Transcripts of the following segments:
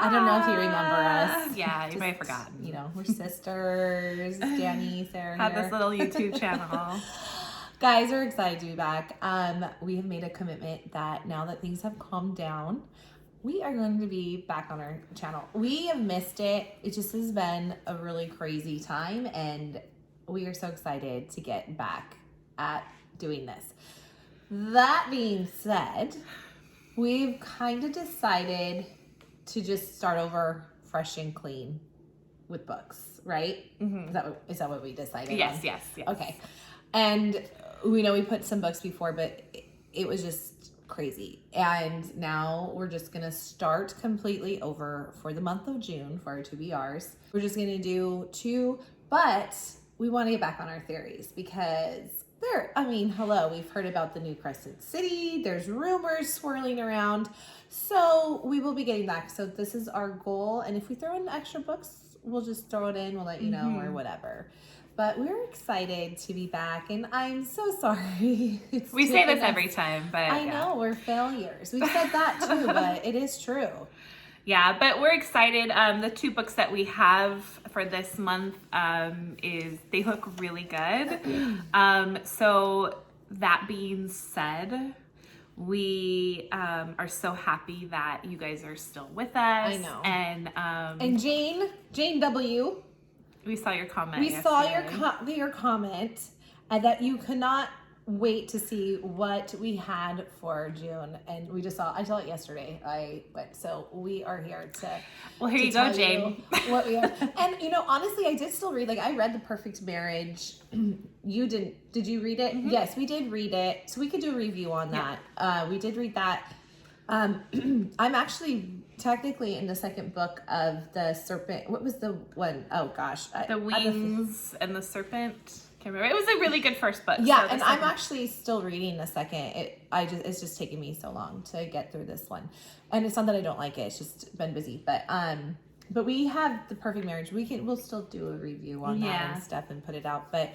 I don't know if you remember us. Yeah, you may have forgotten. You know, we're sisters. Dani, Sarah Had here. this little YouTube channel. Guys, we're excited to be back. We have made a commitment that now that things have calmed down, we are going to be back on our channel. We have missed it. It just has been a really crazy time, and we are so excited to get back at doing this. That being said, we've kind of decided to just start over fresh and clean with books, right? Mm-hmm. Is that what we decided Yes, on? yes. Okay. And we know we put some books before, but it was just crazy. And now we're just going to start completely over for the month of June for our TBRs. We're just going to do 2, but we want to get back on our theories because we've heard about the new Crescent City. There's rumors swirling around. So we will be getting back. So this is our goal. And if we throw in extra books, we'll just throw it in. We'll let you know or whatever. But we're excited to be back. And I'm so sorry. We say this every time, but I know we're failures. We've said that too, but it is true. Yeah, but we're excited. The 2 books that we have for this month they look really good. So that being said, we are so happy that you guys are still with us. I know. And Jane W. We saw your comment. We saw your comment, and that you could not wait to see what we had for June, and I saw it yesterday. So we are here to. Well, here you go, Jane. What we have, and honestly, I did still read. Like, I read The Perfect Marriage. You didn't? Did you read it? Mm-hmm. Yes, we did read it. So we could do a review on that. We did read that. I'm actually technically in the second book of The Serpent. What was the one? Oh gosh, The Wings and the Serpent. Can't remember. It was a really good first book. Yeah, and I'm actually still reading the second. It's just taken me so long to get through this one, and it's not that I don't like it. It's just been busy. But we have The Perfect Marriage. We'll still do a review on that and stuff and put it out. But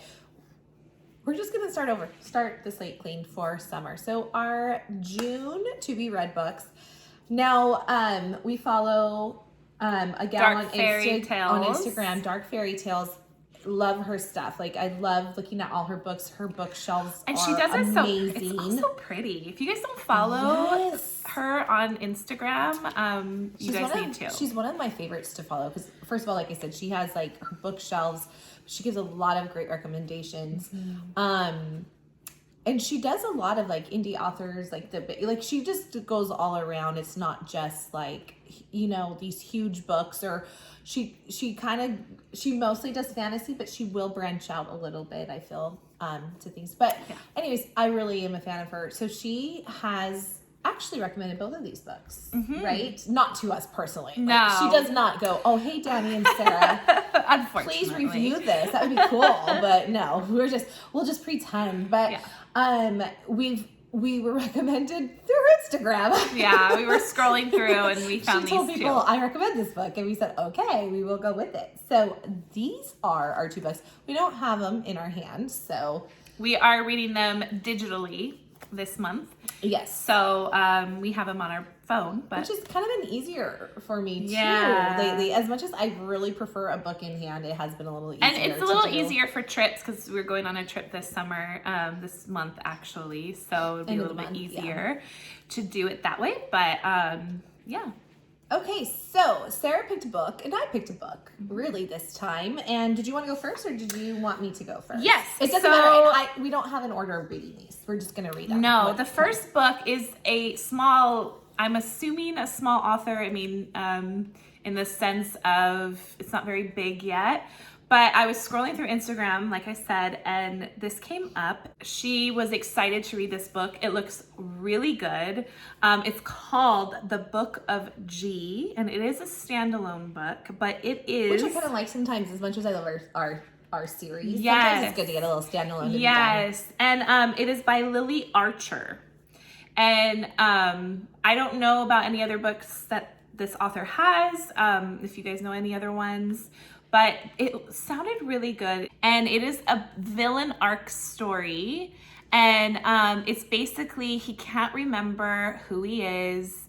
we're just gonna start the slate clean for summer. So our June to be read books. Now we follow a gal on Instagram, Dark Fairy Tales. Love her stuff. Like, I love looking at all her books. Her bookshelves and are she does it amazing. It's also pretty. If you guys don't follow her on Instagram, you guys need to. She's one of my favorites to follow because, first of all, like I said, she has like her bookshelves. She gives a lot of great recommendations. And she does a lot of like indie authors, like she just goes all around. It's not just like, these huge books, or she mostly does fantasy, but she will branch out a little bit, I feel, to things. But anyways, I really am a fan of her. So she has actually recommended both of these books, right? Not to us personally. No. Like, she does not go, oh, hey, Dani and Sarah, unfortunately, please review this. That would be cool. But no, we'll just pretend. But we were recommended through Instagram. Yeah, we were scrolling through and we found these 2. She told people, I recommend this book. And we said, okay, we will go with it. So these are our 2 books. We don't have them in our hands, so. We are reading them digitally this month. Yes. So we have them on our phone, which has kind of been easier for me too lately. As much as I really prefer a book in hand, it has been a little easier. And it's a little easier for trips because we're going on a trip this summer, this month actually. So it'll be a little bit easier to do it that way. But yeah. Okay, so Sarah picked a book and I picked a book really this time. And did you want to go first or did you want me to go first? Yes. It doesn't matter. We don't have an order of reading these. We're just going to read them. No, the first book is I'm assuming a small author. I mean, in the sense of it's not very big yet. But I was scrolling through Instagram, like I said, and this came up. She was excited to read this book. It looks really good. It's called The Book of G, and it is a standalone book, but it is... Which I kind of like sometimes, as much as I love our series. Yes. Sometimes it's good to get a little standalone. Yes, and it is by Lily Archer. And I don't know about any other books that this author has, if you guys know any other ones. But it sounded really good. And it is a villain arc story. And it's basically, he can't remember who he is.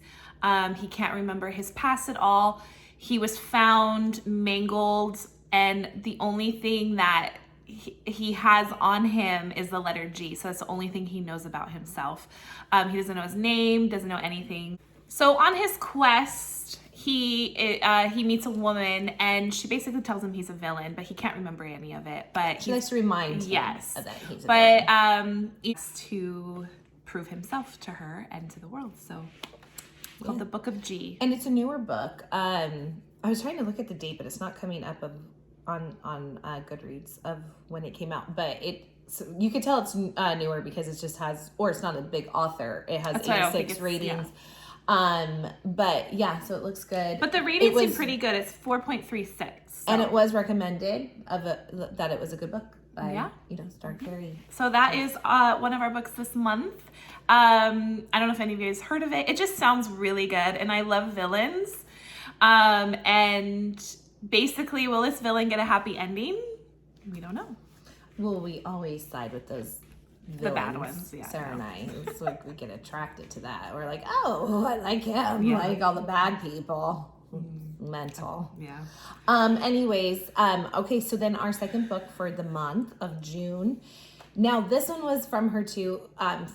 He can't remember his past at all. He was found mangled, and the only thing that he has on him is the letter G. So that's the only thing he knows about himself. He doesn't know his name, doesn't know anything. So on his quest, he meets a woman, and she basically tells him he's a villain, but he can't remember any of it. But she likes to remind him yes, of that he's a villain. but it's to prove himself to her and to the world. So it's called the Book of G, and it's a newer book. I was trying to look at the date, but it's not coming up on Goodreads of when it came out. But you could tell it's newer because it just has, or it's not a big author. It has 86 ratings. Yeah. But yeah, so it looks good. But the ratings seem pretty good. It's 4.36. So. And it was recommended that it was a good book by, Dark Fairy. So that is one of our books this month. I don't know if any of you guys heard of it. It just sounds really good, and I love villains. And basically, will this villain get a happy ending? We don't know. Well, we always side with those villains, the bad ones, yeah. Sarah and I. It's like we get attracted to that. We're like, oh, I like him. Like all the bad people. Mental. Yeah. Anyways, okay, so then our second book for the month of June. Now, this one was from her too,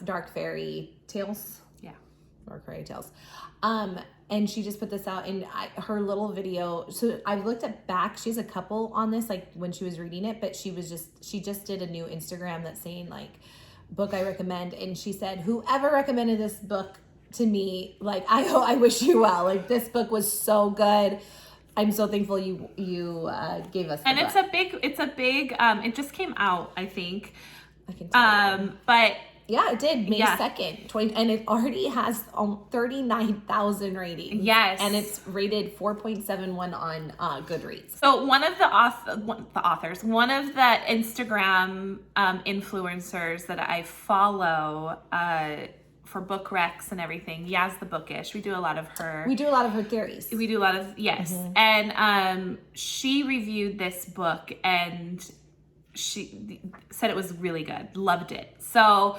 Dark Fairy Tales. Yeah. Dark Fairy Tales. And she just put this out in her little video. So I looked at back. She has a couple on this, like when she was reading it, but she just did a new Instagram that's saying like, book I recommend. And she said, whoever recommended this book to me, like, I wish you well. Like, this book was so good. I'm so thankful you gave us the and book. It's a big, it just came out, I think. I can tell. But yeah, it did. May 2nd, and it already has 39,000 ratings. Yes. And it's rated 4.71 on Goodreads. So one of the authors, one of the Instagram influencers that I follow for book recs and everything, Yaz the Bookish. We do a lot of her. We do a lot of her theories. We do a lot of, yes. Mm-hmm. And she reviewed this book, and she said it was really good. Loved it. So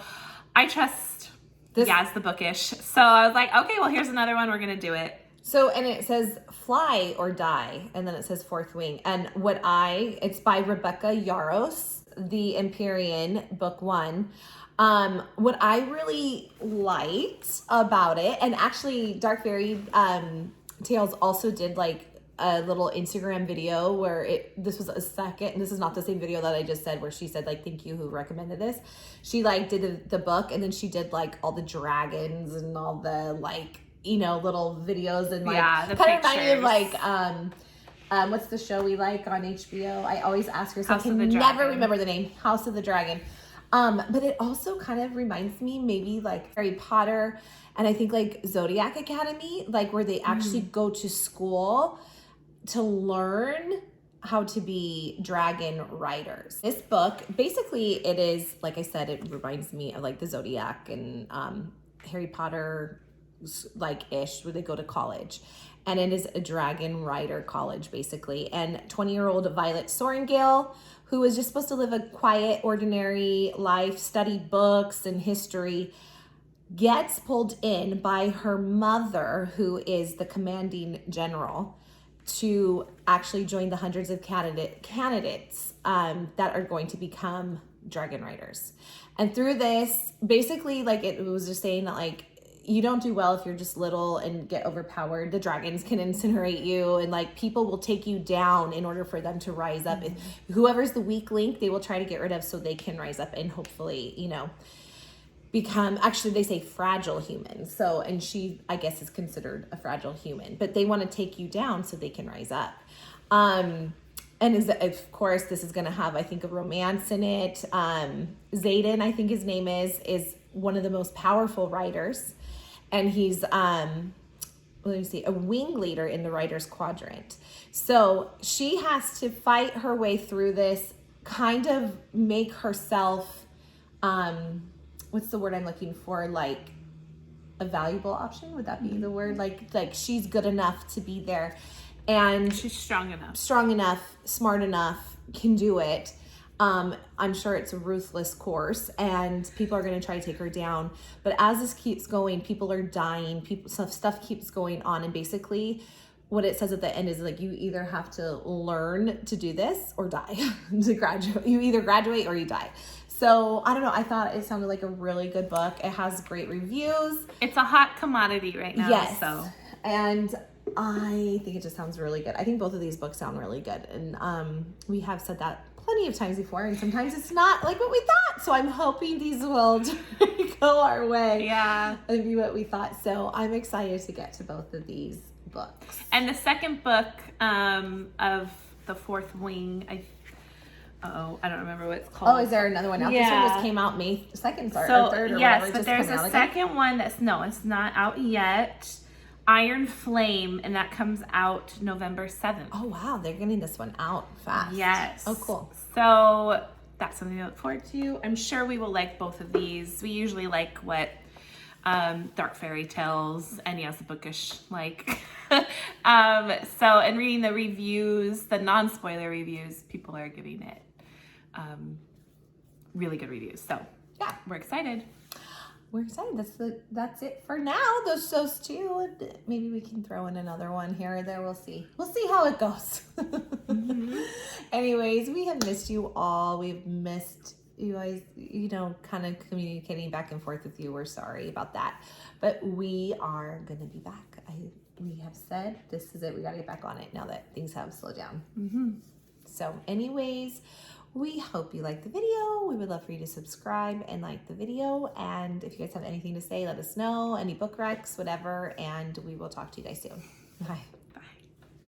I trust Yaz the Bookish. So I was like, okay, well, here's another one. We're going to do it. So, and it says fly or die. And then it says fourth wing. And it's by Rebecca Yarros, The Empyrean, book 1. What I really liked about it, and actually Dark Fairy Tales also did like a little Instagram video where this was a second, and this is not the same video that I just said where she said like, thank you who recommended this. She like did the book, and then she did like all the dragons and all the like, little videos, and like kind of remind me of like what's the show we like on HBO? I always ask her, so I can never remember the name. House of the Dragon. But it also kind of reminds me maybe like Harry Potter, and I think like Zodiac Academy, like where they actually go to school to learn how to be dragon riders. This book, basically it is, like I said, it reminds me of like the Zodiac and Harry Potter like ish, where they go to college. And it is a dragon rider college basically. And 20-year-old Violet Sorrengail, who is just supposed to live a quiet, ordinary life, study books and history, gets pulled in by her mother, who is the commanding general, to actually join the hundreds of candidates that are going to become dragon riders. And through this, basically, like it was just saying that like, you don't do well if you're just little and get overpowered. The dragons can incinerate you, and like people will take you down in order for them to rise up. And whoever's the weak link, they will try to get rid of so they can rise up and hopefully, become, actually they say fragile humans. So, and she, I guess, is considered a fragile human, but they want to take you down so they can rise up. And of course, this is going to have, I think, a romance in it. Xaden, I think his name is one of the most powerful riders. And he's, a wing leader in the Riders Quadrant. So she has to fight her way through this, kind of make herself, what's the word I'm looking for? Like a valuable option? Would that be the word? Like she's good enough to be there. And she's strong enough, smart enough, can do it. I'm sure it's a ruthless course and people are going to try to take her down. But as this keeps going, people are dying, stuff keeps going on. And basically what it says at the end is like, you either have to learn to do this or die to graduate. You either graduate or you die. So I don't know. I thought it sounded like a really good book. It has great reviews. It's a hot commodity right now. Yes. So. And I think it just sounds really good. I think both of these books sound really good. And we have said that plenty of times before, and sometimes it's not like what we thought. So I'm hoping these will go our way. Yeah. And be what we thought. So I'm excited to get to both of these books. And the second book of The Fourth Wing, I don't remember what it's called. Oh, is there another one out? This one just came out May 2nd or 3rd or yes, whatever. but there's a second one it's not out yet. Iron Flame, and that comes out November 7th. Oh, wow. They're getting this one out fast. Yes. Oh, cool. So that's something to look forward to. I'm sure we will like both of these. We usually like what dark fairy tales and yes, the bookish like. And reading the reviews, the non-spoiler reviews, people are giving it really good reviews. So yeah, we're excited. We're excited. That's it for now. Those two. Maybe we can throw in another one here or there. We'll see. We'll see how it goes. Mm-hmm. Anyways, we have missed you all. We've missed you guys, kind of communicating back and forth with you. We're sorry about that. But we are going to be back. We have said this is it. We got to get back on it now that things have slowed down. Mm-hmm. So anyways, we hope you liked the video. We would love for you to subscribe and like the video. And if you guys have anything to say, let us know. Any book recs, whatever. And we will talk to you guys soon. Bye.